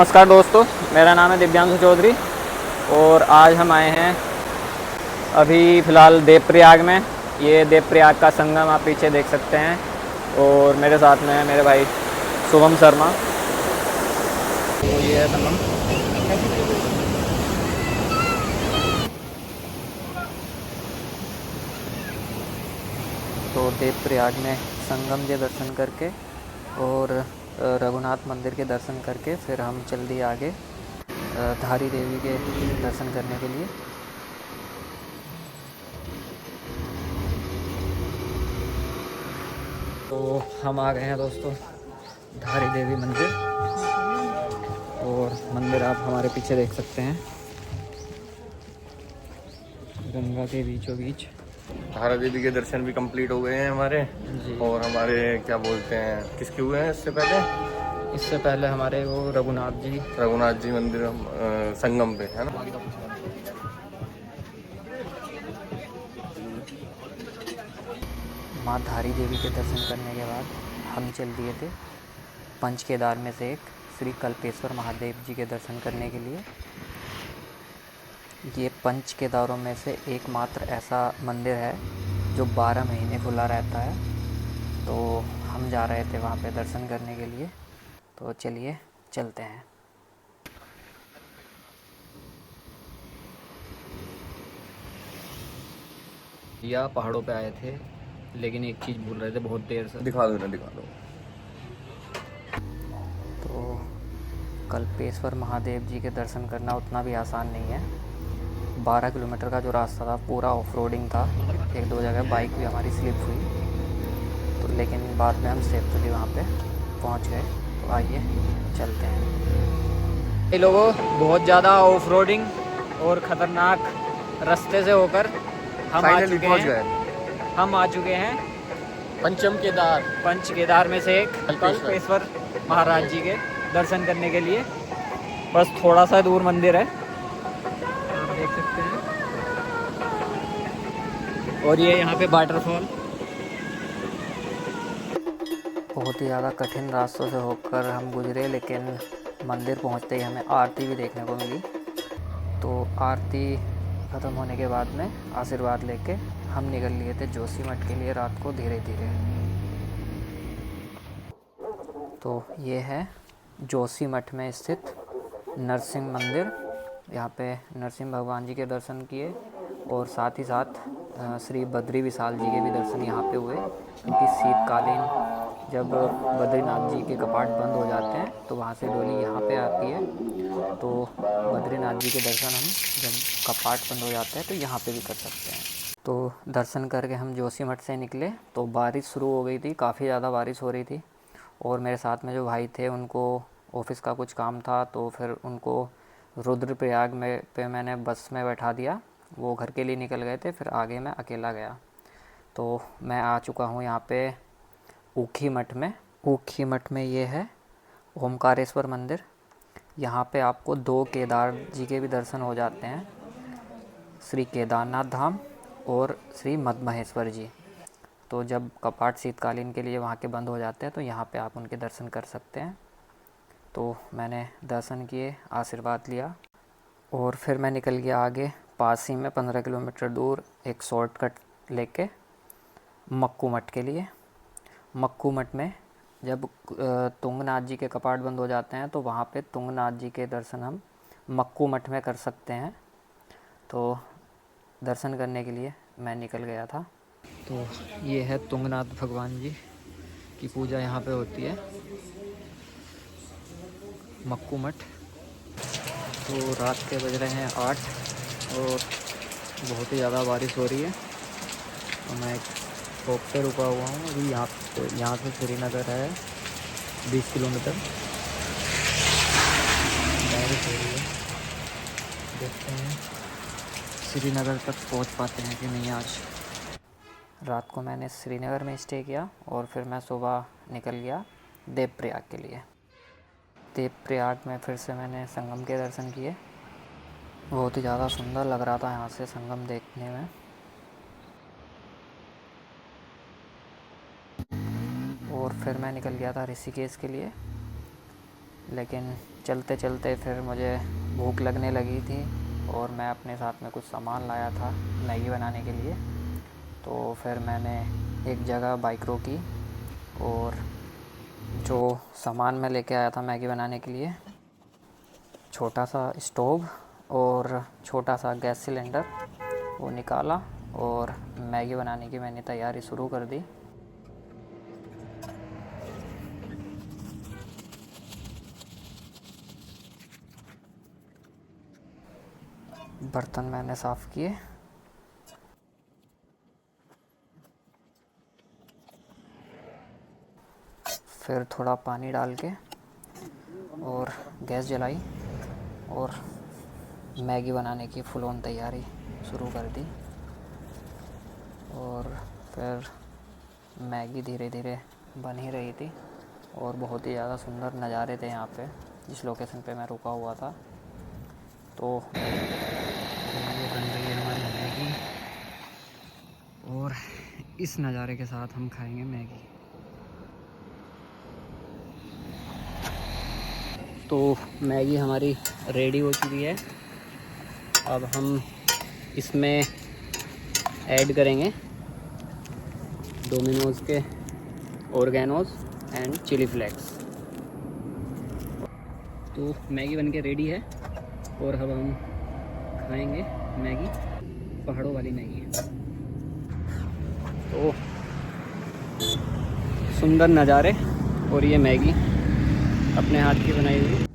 नमस्कार दोस्तों, मेरा नाम है दिव्यांशु चौधरी और आज हम आए हैं अभी फ़िलहाल देवप्रयाग में। ये देवप्रयाग का संगम आप पीछे देख सकते हैं और मेरे साथ में है मेरे भाई शुभम शर्मा। तो ये है संगम। तो देवप्रयाग में संगम के दर्शन करके और रघुनाथ मंदिर के दर्शन करके फिर हम चल दिए आगे धारी देवी के दर्शन करने के लिए। तो हम आ गए हैं दोस्तों धारी देवी मंदिर, और मंदिर आप हमारे पीछे देख सकते हैं गंगा के बीचों बीच। धारा देवी के दर्शन भी कंप्लीट हो गए हैं हमारे। जी, और हमारे क्या बोलते हैं, किसके हुए हैं इससे पहले? इससे पहले हमारे वो रघुनाथ जी मंदिर संगम पे है ना। माँ धारी देवी के दर्शन करने के बाद हम चल दिए थे पंच केदार में से एक श्री कल्पेश्वर महादेव जी के दर्शन करने के लिए। ये पंच केदारों में से एकमात्र ऐसा मंदिर है जो 12 महीने खुला रहता है। तो हम जा रहे थे वहाँ पे दर्शन करने के लिए, तो चलिए चलते हैं। या पहाड़ों पे आए थे, लेकिन एक चीज़ भूल रहे थे बहुत देर से। दिखा दो ना, दिखा दो। तो कल्पेश्वर महादेव जी के दर्शन करना उतना भी आसान नहीं है। 12 किलोमीटर का जो रास्ता था पूरा ऑफ रोडिंग था। एक दो जगह बाइक भी हमारी स्लिप हुई, तो लेकिन बाद में हम सेफ्टली वहाँ पे पहुँच गए। तो आइए चलते हैं। ये लोगों, बहुत ज़्यादा ऑफ रोडिंग और ख़तरनाक रास्ते से होकर हम आ चुके हैं पंच केदार में से एक कल्पेश्वर महाराज जी के दर्शन करने के लिए। बस थोड़ा सा दूर मंदिर है, आप देख सकते हैं। और ये यहाँ पे वाटरफॉल। बहुत ही ज़्यादा कठिन रास्तों से होकर हम गुजरे, लेकिन मंदिर पहुँचते ही हमें आरती भी देखने को मिली। तो आरती ख़त्म होने के बाद में आशीर्वाद लेके हम निकल लिए थे जोशीमठ के लिए रात को धीरे धीरे। तो ये है जोशीमठ में स्थित नरसिंह मंदिर। यहाँ पे नरसिंह भगवान जी के दर्शन किए और साथ ही साथ श्री बद्री विशाल जी के भी दर्शन यहाँ पे हुए, क्योंकि शीतकालीन जब बद्रीनाथ जी के कपाट बंद हो जाते हैं तो वहाँ से डोली यहाँ पे आती है। तो बद्रीनाथ जी के दर्शन हम जब कपाट बंद हो जाते हैं तो यहाँ पे भी कर सकते हैं। तो दर्शन करके हम जोशीमठ से निकले तो बारिश शुरू हो गई थी, काफ़ी ज़्यादा बारिश हो रही थी। और मेरे साथ में जो भाई थे उनको ऑफिस का कुछ काम था, तो फिर उनको रुद्रप्रयाग में मैंने बस में बैठा दिया। वो घर के लिए निकल गए थे, फिर आगे मैं अकेला गया। तो मैं आ चुका हूँ यहाँ पे ऊखी मठ में। ऊखी मठ में ये है ओमकारेश्वर मंदिर। यहाँ पे आपको 2 केदार जी के भी दर्शन हो जाते हैं, श्री केदारनाथ धाम और श्री मद्महेश्वर जी। तो जब कपाट शीतकालीन के लिए वहाँ के बंद हो जाते हैं तो यहाँ पे आप उनके दर्शन कर सकते हैं। तो मैंने दर्शन किए, आशीर्वाद लिया और फिर मैं निकल गया आगे। पास ही में 15 किलोमीटर दूर एक शॉर्टकट लेके मक्कू मठ के लिए। मक्कू मठ में जब तुंगनाथ जी के कपाट बंद हो जाते हैं तो वहाँ पे तुंगनाथ जी के दर्शन हम मक्कू मठ में कर सकते हैं। तो दर्शन करने के लिए मैं निकल गया था। तो ये है तुंगनाथ भगवान जी की पूजा यहाँ पे होती है, मक्कू मठ। तो रात के बज रहे हैं 8 और बहुत ही ज़्यादा बारिश हो रही है। तो मैं एक शॉप पे रुका हुआ हूँ अभी। यहाँ से श्रीनगर है 20 किलोमीटर। बारिश हो रही है, देखते हैं श्रीनगर तक पहुँच पाते हैं कि नहीं आज। रात को मैंने श्रीनगर में स्टे किया और फिर मैं सुबह निकल गया देवप्रयाग के लिए। देवप्रयाग में फिर से मैंने संगम के दर्शन किए। बहुत ही ज़्यादा सुंदर लग रहा था यहाँ से संगम देखने में। और फिर मैं निकल गया था ऋषिकेश के लिए। लेकिन चलते चलते फिर मुझे भूख लगने लगी थी और मैं अपने साथ में कुछ सामान लाया था मैगी बनाने के लिए। तो फिर मैंने एक जगह बाइक रोकी और जो सामान मैं लेके आया था मैगी बनाने के लिए, छोटा सा स्टोव और छोटा सा गैस सिलेंडर, वो निकाला और मैगी बनाने की मैंने तैयारी शुरू कर दी। बर्तन मैंने साफ़ किए, फिर थोड़ा पानी डाल के और गैस जलाई और मैगी बनाने की फुल ऑन तैयारी शुरू कर दी। और फिर मैगी धीरे धीरे बन ही रही थी और बहुत ही ज़्यादा सुंदर नज़ारे थे यहाँ पे जिस लोकेशन पे मैं रुका हुआ था। तो ये बन रही है हमारी मैगी और इस नज़ारे के साथ हम खाएंगे मैगी। तो मैगी हमारी रेडी हो चुकी है। अब हम इसमें ऐड करेंगे डोमिनोज़ के ऑर्गेनोज़ एंड चिली फ्लेक्स। तो मैगी बनके रेडी है और अब हम खाएंगे मैगी, पहाड़ों वाली मैगी। तो सुंदर नज़ारे और ये मैगी अपने हाथ की बनाई हुई,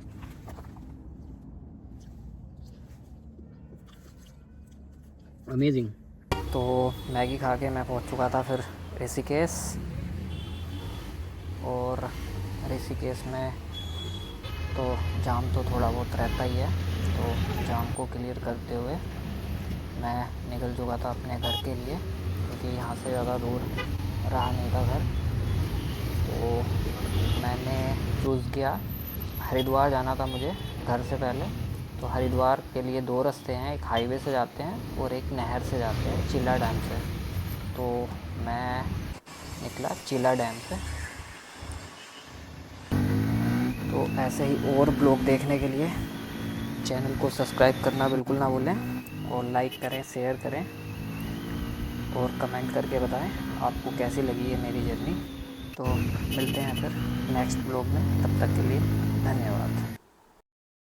अमेजिंग। तो मैगी खा के मैं पहुंच चुका था फिर ऋषिकेश, और ऋषिकेश में तो जाम तो थोड़ा बहुत रहता ही है। तो जाम को क्लियर करते हुए मैं निकल चुका था अपने घर के लिए, क्योंकि यहाँ से ज़्यादा दूर रहा नहीं था घर। तो मैंने चूज़ किया, हरिद्वार जाना था मुझे घर से पहले। तो हरिद्वार के लिए दो रास्ते हैं, एक हाईवे से जाते हैं और एक नहर से जाते हैं चिल्ला डैम से। तो मैं निकला चिल्ला डैम से। तो ऐसे ही और ब्लॉग देखने के लिए चैनल को सब्सक्राइब करना बिल्कुल ना भूलें और लाइक करें, शेयर करें और कमेंट करके बताएं आपको कैसी लगी है मेरी जर्नी। तो मिलते हैं फिर नेक्स्ट ब्लॉग में, तब तक के लिए धन्यवाद।